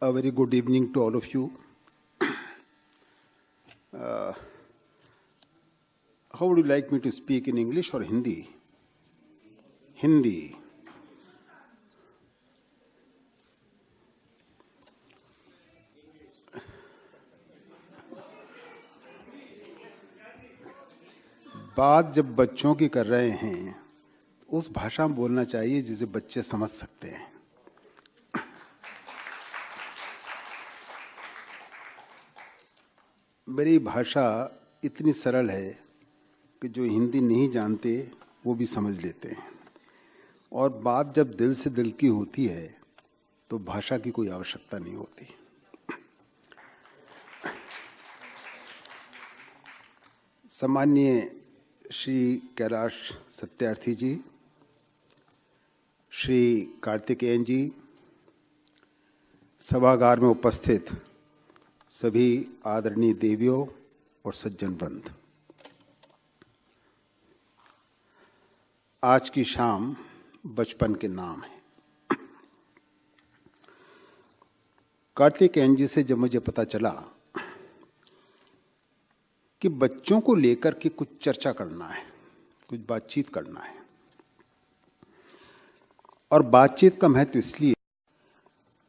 A very good evening to all of you. How would you like me to speak, in English or Hindi? Hindi. बात जब बच्चों की कर रहे हैं, उस भाषा में बोलना चाहिए जिसे बच्चे समझ सकते हैं। मेरी भाषा इतनी सरल है कि जो हिंदी नहीं जानते वो भी समझ लेते हैं, और बात जब दिल से दिल की होती है तो भाषा की कोई आवश्यकता नहीं होती। सम्माननीय श्री कैलाश सत्यार्थी जी, श्री कार्तिकेयन जी, सभागार में उपस्थित सभी आदरणीय देवियों और सज्जन वृंद, आज की शाम बचपन के नाम है। कार्तिकेयन जी से जब मुझे पता चला कि बच्चों को लेकर के कुछ चर्चा करना है, कुछ बातचीत करना है, और बातचीत का महत्व इसलिए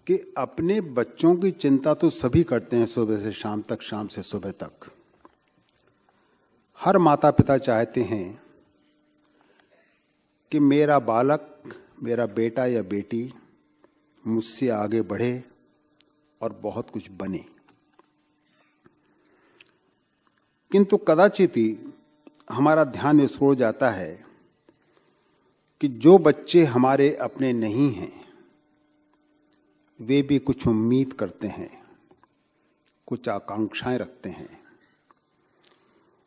कि अपने बच्चों की चिंता तो सभी करते हैं, सुबह से शाम तक, शाम से सुबह तक। हर माता पिता चाहते हैं कि मेरा बालक, मेरा बेटा या बेटी मुझसे आगे बढ़े और बहुत कुछ बने। किंतु कदाचित ही हमारा ध्यान इस ओर जाता है कि जो बच्चे हमारे अपने नहीं हैं वे भी कुछ उम्मीद करते हैं, कुछ आकांक्षाएं रखते हैं।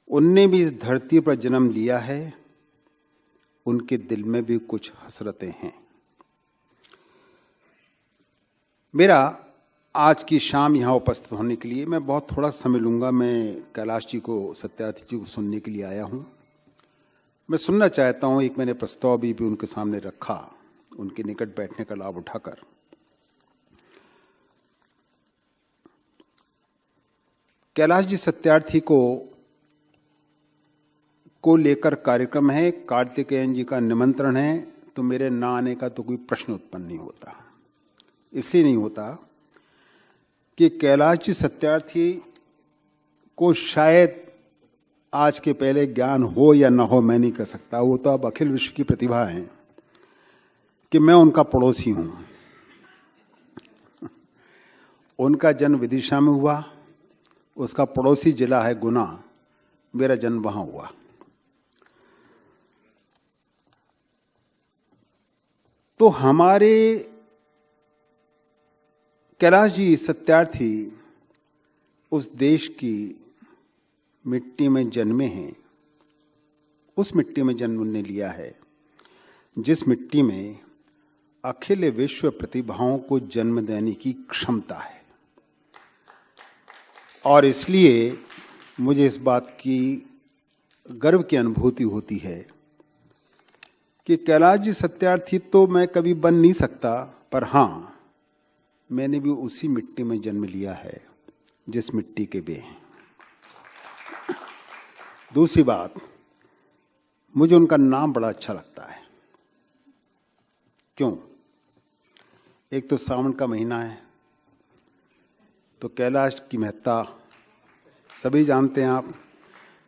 उनने भी इस धरती पर जन्म लिया है, उनके दिल में भी कुछ हसरतें हैं। मेरा आज की शाम यहाँ उपस्थित होने के लिए, मैं बहुत थोड़ा समय लूंगा। मैं कैलाश जी को, सत्यार्थी जी को सुनने के लिए आया हूँ। मैं सुनना चाहता हूँ। एक मैंने प्रस्ताव भी उनके सामने रखा, उनके निकट बैठने का लाभ उठाकर। कैलाश जी सत्यार्थी को लेकर कार्यक्रम है, कार्तिकेयन जी का निमंत्रण है, तो मेरे ना आने का तो कोई प्रश्न उत्पन्न नहीं होता। इसलिए नहीं होता कि कैलाश जी सत्यार्थी को शायद आज के पहले ज्ञान हो या ना हो, मैं नहीं कह सकता। वो तो अब अखिल विश्व की प्रतिभा है कि मैं उनका पड़ोसी हूं। उनका जन्म विदिशा में हुआ, उसका पड़ोसी जिला है गुना, मेरा जन्म वहां हुआ। तो हमारे कैलाश जी सत्यार्थी उस देश की मिट्टी में जन्मे हैं, उस मिट्टी में जन्म उन्होंने लिया है जिस मिट्टी में अखिल विश्व प्रतिभाओं को जन्म देने की क्षमता है। और इसलिए मुझे इस बात की गर्व की अनुभूति होती है कि कैलाश जी सत्यार्थी तो मैं कभी बन नहीं सकता, पर हाँ, मैंने भी उसी मिट्टी में जन्म लिया है जिस मिट्टी के वे हैं। दूसरी बात, मुझे उनका नाम बड़ा अच्छा लगता है। क्यों? एक तो सावन का महीना है, तो कैलाश की महत्ता सभी जानते हैं आप।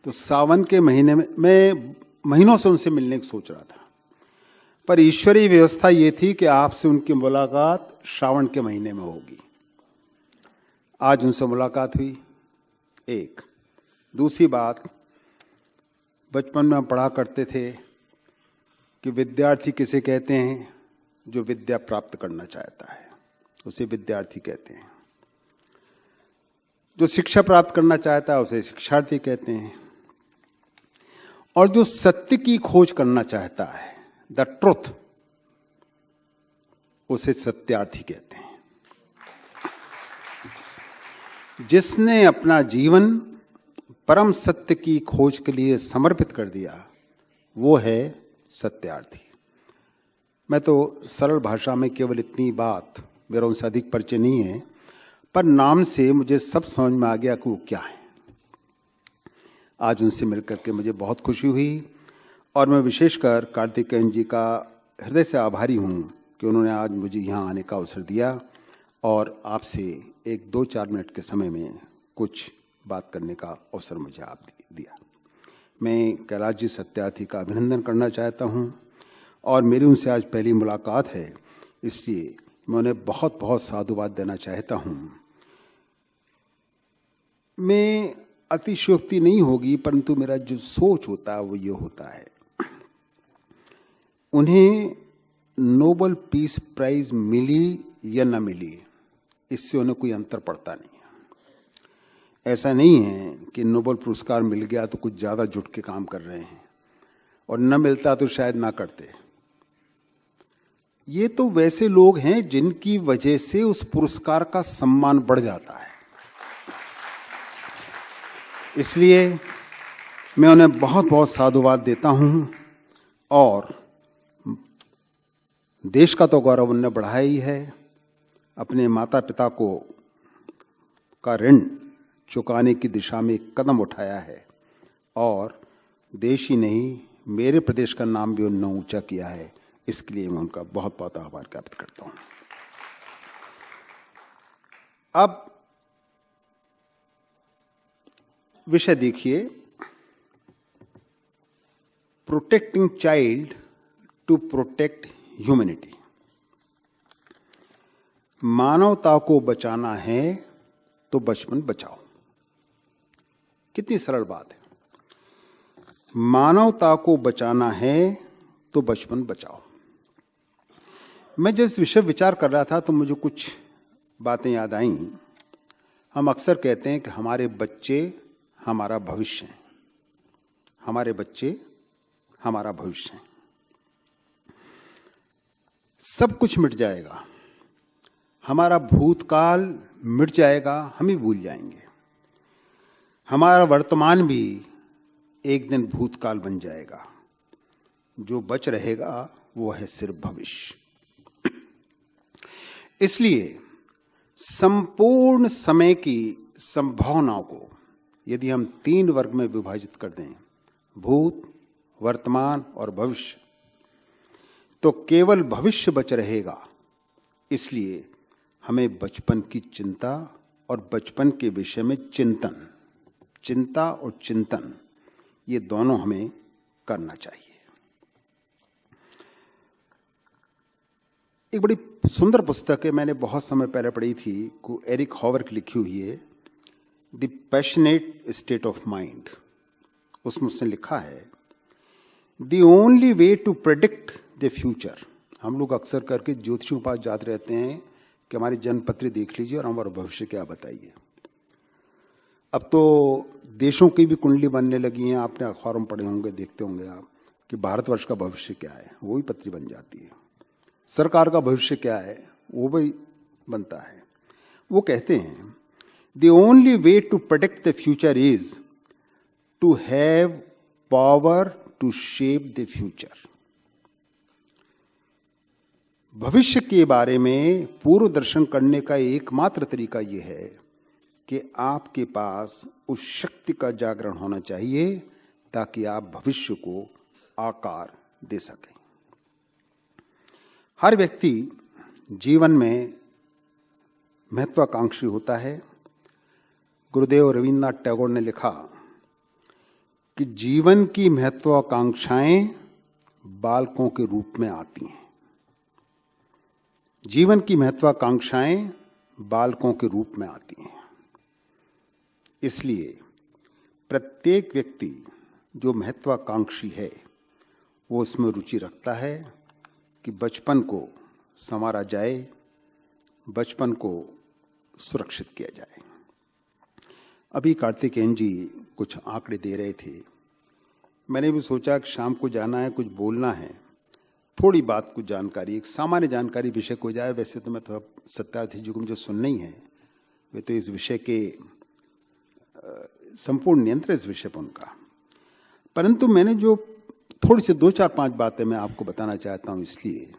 तो सावन के महीने में मैं महीनों से उनसे मिलने की सोच रहा था, पर ईश्वरीय व्यवस्था ये थी कि आपसे उनकी मुलाकात श्रावण के महीने में होगी। आज उनसे मुलाकात हुई। एक दूसरी बात, बचपन में हम पढ़ा करते थे कि विद्यार्थी किसे कहते हैं? जो विद्या प्राप्त करना चाहता है उसे विद्यार्थी कहते हैं। जो शिक्षा प्राप्त करना चाहता है उसे शिक्षार्थी कहते हैं। और जो सत्य की खोज करना चाहता है, द ट्रुथ, उसे सत्यार्थी कहते हैं। जिसने अपना जीवन परम सत्य की खोज के लिए समर्पित कर दिया, वो है सत्यार्थी। मैं तो सरल भाषा में केवल इतनी बात, मेरा उनसे अधिक परिचय नहीं है, पर नाम से मुझे सब समझ में आ गया कि वो क्या है। आज उनसे मिलकर के मुझे बहुत खुशी हुई और मैं विशेषकर कार्तिकेयन जी का हृदय से आभारी हूँ कि उन्होंने आज मुझे यहाँ आने का अवसर दिया और आपसे एक 2-4 मिनट के समय में कुछ बात करने का अवसर मुझे आप दिया। मैं कैलाश जी सत्यार्थी का अभिनंदन करना चाहता हूँ और मेरी उनसे आज पहली मुलाकात है, इसलिए मैं उन्हें बहुत बहुत साधुवाद देना चाहता हूँ। मैं अतिशयोक्ति नहीं होगी, परंतु मेरा जो सोच होता है वो ये होता है, उन्हें नोबेल पीस प्राइज मिली या न मिली इससे उन्हें कोई अंतर पड़ता नहीं है। ऐसा नहीं है कि नोबेल पुरस्कार मिल गया तो कुछ ज़्यादा जुट के काम कर रहे हैं और न मिलता तो शायद ना करते। ये तो वैसे लोग हैं जिनकी वजह से उस पुरस्कार का सम्मान बढ़ जाता है। इसलिए मैं उन्हें बहुत बहुत साधुवाद देता हूं और देश का तो गौरव उन्होंने बढ़ाया ही है। अपने माता पिता का ऋण चुकाने की दिशा में एक कदम उठाया है और देश ही नहीं मेरे प्रदेश का नाम भी उन्होंने ऊंचा किया है। इसके लिए मैं उनका बहुत बहुत आभार ज्ञापित करता हूं। अब विषय देखिए, protecting child to protect humanity. मानवता को बचाना है तो बचपन बचाओ। कितनी सरल बात है। मानवता को बचाना है तो बचपन बचाओ। मैं जब इस विषय विचार कर रहा था तो मुझे कुछ बातें याद आईं। हम अक्सर कहते हैं कि हमारे बच्चे हमारा भविष्य है, हमारे बच्चे हमारा भविष्य है। सब कुछ मिट जाएगा, हमारा भूतकाल मिट जाएगा, हम ही भूल जाएंगे। हमारा वर्तमान भी एक दिन भूतकाल बन जाएगा। जो बच रहेगा वो है सिर्फ भविष्य। इसलिए संपूर्ण समय की संभावनाओं को यदि हम 3 वर्ग में विभाजित कर दें, भूत, वर्तमान और भविष्य, तो केवल भविष्य बच रहेगा। इसलिए हमें बचपन की चिंता और बचपन के विषय में चिंता और चिंतन, ये दोनों हमें करना चाहिए। एक बड़ी सुंदर पुस्तक है, मैंने बहुत समय पहले पढ़ी थी, को एरिक हॉवर की लिखी हुई है, the passionate state of mind. उसमें उसने लिखा है, the only way to predict the future. हम लोग अक्सर करके ज्योतिषियों के पास जाते रहते हैं कि हमारी जन्मपत्री देख लीजिए और हमारा भविष्य क्या बताइए। अब तो देशों की भी कुंडली बनने लगी हैं। आपने अखबारों में पढ़े होंगे, देखते होंगे आप कि भारतवर्ष का भविष्य क्या है, वो भी पत्री बन जाती है। सरकार का भविष्य क्या है, वो भी बनता है। वो कहते हैं, the only way to predict the future is to have power to shape the future. भविष्य के बारे में पूर्व दर्शन करने का एकमात्र तरीका यह है कि आपके पास उस शक्ति का जागरण होना चाहिए ताकि आप भविष्य को आकार दे सकें। हर व्यक्ति जीवन में महत्वाकांक्षी होता है। गुरुदेव रविन्द्रनाथ टैगोर ने लिखा कि जीवन की महत्वाकांक्षाएं बालकों के रूप में आती हैं। जीवन की महत्वाकांक्षाएं बालकों के रूप में आती हैं। इसलिए प्रत्येक व्यक्ति जो महत्वाकांक्षी है वो उसमें रुचि रखता है कि बचपन को संवारा जाए, बचपन को सुरक्षित किया जाए। अभी कार्तिकेयन जी कुछ आंकड़े दे रहे थे। मैंने भी सोचा कि शाम को जाना है, कुछ बोलना है, थोड़ी बात, कुछ जानकारी, एक सामान्य जानकारी विषय को जाए। वैसे तो मैं तो सत्यार्थी जी को मुझे सुनना ही है, वे तो इस विषय के संपूर्ण नियंत्रण इस विषय पर उनका। परंतु मैंने जो थोड़ी सी 2-4-5 बातें मैं आपको बताना चाहता हूं, इसलिए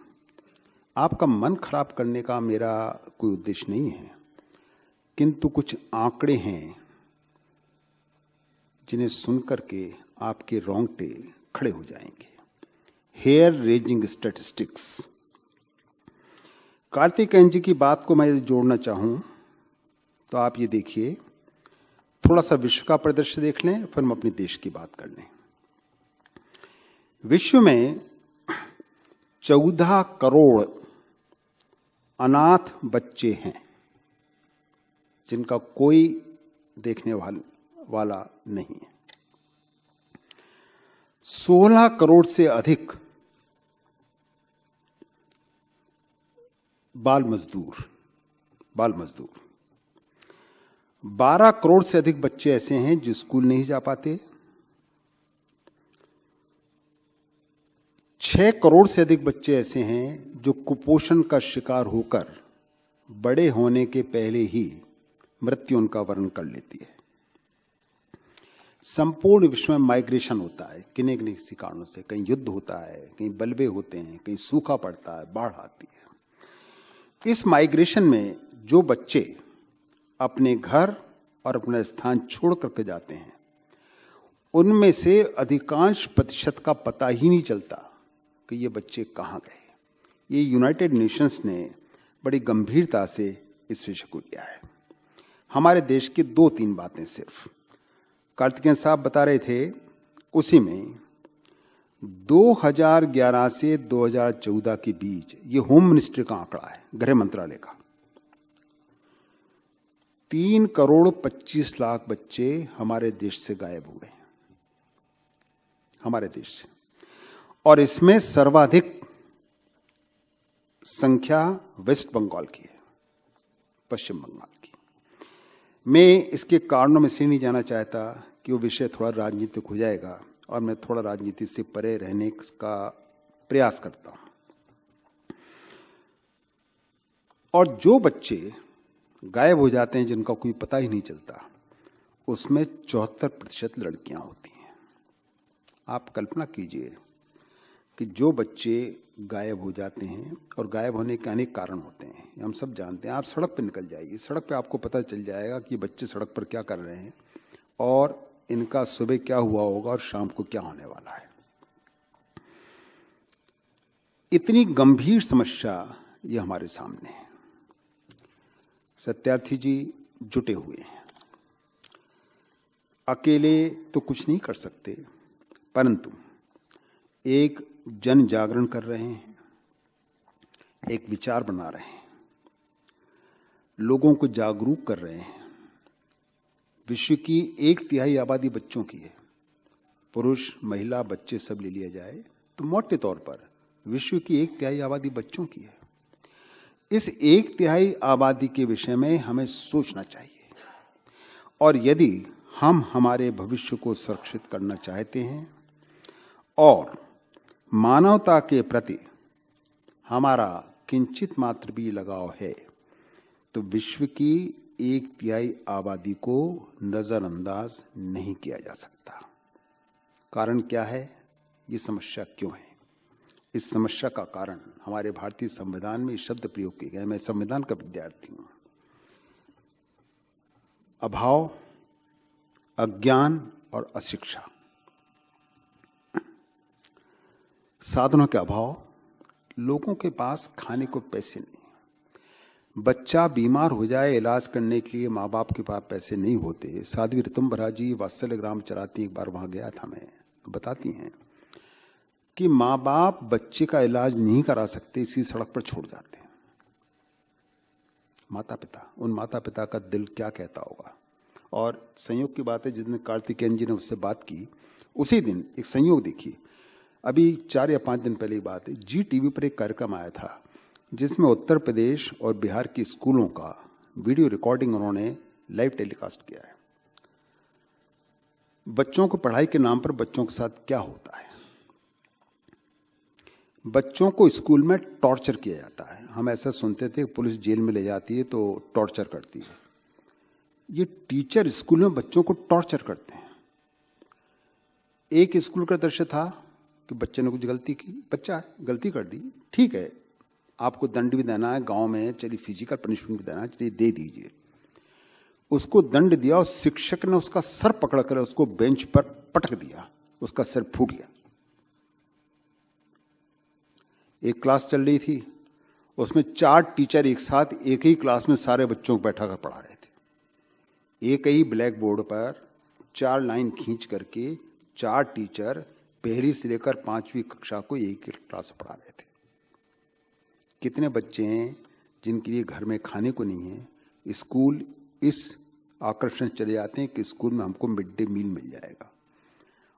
आपका मन खराब करने का मेरा कोई उद्देश्य नहीं है। किंतु कुछ आंकड़े हैं जिन्हें सुनकर के आपके रोंगटे खड़े हो जाएंगे। Hair raising statistics. Karthikeyan ji की बात को मैं यदि जोड़ना चाहूं तो आप ये देखिए, थोड़ा सा विश्व का परिदृश्य देख लें, फिर हम अपने देश की बात कर लें। विश्व में 14 करोड़ अनाथ बच्चे हैं जिनका कोई देखने वाला नहीं है। 16 करोड़ से अधिक बाल मजदूर 12 करोड़ से अधिक बच्चे ऐसे हैं जो स्कूल नहीं जा पाते। 6 करोड़ से अधिक बच्चे ऐसे हैं जो कुपोषण का शिकार होकर बड़े होने के पहले ही मृत्यु उनका वर्ण कर लेती है। संपूर्ण विश्व में माइग्रेशन होता है किन्हीं न किसी कारणों से। कहीं युद्ध होता है, कहीं बलबे होते हैं, कहीं सूखा पड़ता है, बाढ़ आती है। इस माइग्रेशन में जो बच्चे अपने घर और अपना स्थान छोड़ करके जाते हैं, उनमें से अधिकांश प्रतिशत का पता ही नहीं चलता कि ये बच्चे कहाँ गए। ये यूनाइटेड नेशंस ने बड़ी गंभीरता से इस विषय को लिया है। हमारे देश की 2-3 बातें सिर्फ कार्तिकेयन साहब बता रहे थे, उसी में 2011 से 2014 के बीच, ये होम मिनिस्ट्री का आंकड़ा है, गृह मंत्रालय का, 3 करोड़ 25 लाख बच्चे हमारे देश से गायब हुए, हमारे देश से। और इसमें सर्वाधिक संख्या वेस्ट बंगाल की है, पश्चिम बंगाल की। मैं इसके कारणों में से नहीं जाना चाहता कि वो विषय थोड़ा राजनीतिक हो जाएगा, और मैं थोड़ा राजनीति से परे रहने का प्रयास करता हूं। और जो बच्चे गायब हो जाते हैं जिनका कोई पता ही नहीं चलता, उसमें 74% लड़कियां होती हैं। आप कल्पना कीजिए कि जो बच्चे गायब हो जाते हैं, और गायब होने के अनेक कारण होते हैं, हम सब जानते हैं। आप सड़क पर निकल जाइए, सड़क पे आपको पता चल जाएगा कि बच्चे सड़क पर क्या कर रहे हैं, और इनका सुबह क्या हुआ होगा और शाम को क्या होने वाला है। इतनी गंभीर समस्या ये हमारे सामने है। सत्यार्थी जी जुटे हुए हैं, अकेले तो कुछ नहीं कर सकते, परंतु एक जन जागरण कर रहे हैं, एक विचार बना रहे हैं, लोगों को जागरूक कर रहे हैं। विश्व की 1/3 आबादी बच्चों की है। पुरुष, महिला, बच्चे सब ले लिया जाए तो मोटे तौर पर विश्व की 1/3 आबादी बच्चों की है। इस 1/3 आबादी के विषय में हमें सोचना चाहिए, और यदि हम हमारे भविष्य को सुरक्षित करना चाहते हैं और मानवता के प्रति हमारा किंचित मात्र भी लगाव है, तो विश्व की 1/3 आबादी को नजरअंदाज नहीं किया जा सकता। कारण क्या है? ये समस्या क्यों है? इस समस्या का कारण हमारे भारतीय संविधान में शब्द प्रयोग किए गए। मैं संविधान का विद्यार्थी हूं। अभाव, अज्ञान और अशिक्षा, साधनों के अभाव, लोगों के पास खाने को पैसे नहीं, बच्चा बीमार हो जाए इलाज करने के लिए माँ बाप के पास पैसे नहीं होते। साध्वी ऋतुम्बरा जी वात्सल्य ग्राम चलाती, एक बार वहां गया था मैं, बताती हैं कि माँ बाप बच्चे का इलाज नहीं करा सकते, इसी सड़क पर छोड़ जाते हैं। माता पिता, उन माता पिता का दिल क्या कहता होगा। और संयोग की बात है, जिस दिन कार्तिकेयन जी ने उससे बात की, उसी दिन एक संयोग देखिए, अभी 4 या 5 दिन पहले की बात है, जी टीवी पर एक कार्यक्रम आया था जिसमें उत्तर प्रदेश और बिहार के स्कूलों का वीडियो रिकॉर्डिंग उन्होंने लाइव टेलीकास्ट किया है। बच्चों को पढ़ाई के नाम पर बच्चों के साथ क्या होता है। बच्चों को स्कूल में टॉर्चर किया जाता है। हम ऐसा सुनते थे, पुलिस जेल में ले जाती है तो टॉर्चर करती है। ये टीचर स्कूल में बच्चों को टॉर्चर करते हैं। एक स्कूल का दृश्य था कि बच्चे ने कुछ गलती की, बच्चा गलती कर दी, ठीक है, आपको दंड भी देना है, गांव में चलिए फिजिकल पनिशमेंट भी देना है, चलिए दे दीजिए। उसको दंड दिया और शिक्षक ने उसका सर पकड़कर उसको बेंच पर पटक दिया, उसका सिर फूट गया। एक क्लास चल रही थी, उसमें 4 टीचर एक साथ एक ही क्लास में सारे बच्चों को बैठा कर पढ़ा रहे थे। एक ही ब्लैक बोर्ड पर 4 लाइन खींच करके 4 टीचर पहली से लेकर 5वीं कक्षा को एक ही क्लास में पढ़ा रहे थे। कितने बच्चे हैं जिनके लिए घर में खाने को नहीं है, स्कूल इस आकर्षण चले जाते हैं कि स्कूल में हमको मिड डे मील मिल जाएगा।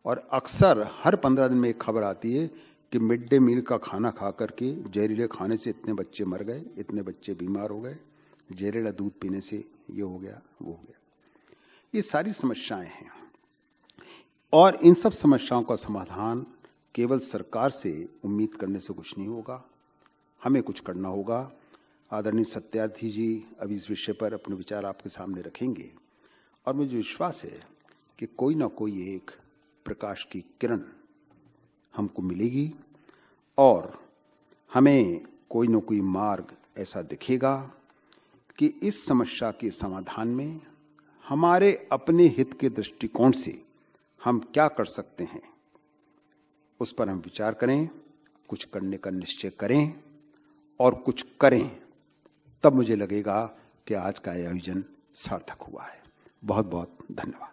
और अक्सर हर 15 दिन में एक खबर आती है कि मिड डे मील का खाना खा करके जहरीले खाने से इतने बच्चे मर गए, इतने बच्चे बीमार हो गए, जहरीला दूध पीने से ये हो गया, वो हो गया। ये सारी समस्याएं हैं और इन सब समस्याओं का समाधान केवल सरकार से उम्मीद करने से कुछ नहीं होगा, हमें कुछ करना होगा। आदरणीय सत्यार्थी जी अभी इस विषय पर अपने विचार आपके सामने रखेंगे और मुझे विश्वास है कि कोई ना कोई एक प्रकाश की किरण हमको मिलेगी और हमें कोई ना कोई मार्ग ऐसा दिखेगा कि इस समस्या के समाधान में हमारे अपने हित के दृष्टिकोण से हम क्या कर सकते हैं, उस पर हम विचार करें, कुछ करने का निश्चय करें और कुछ करें। तब मुझे लगेगा कि आज का आयोजन सार्थक हुआ है। बहुत बहुत धन्यवाद।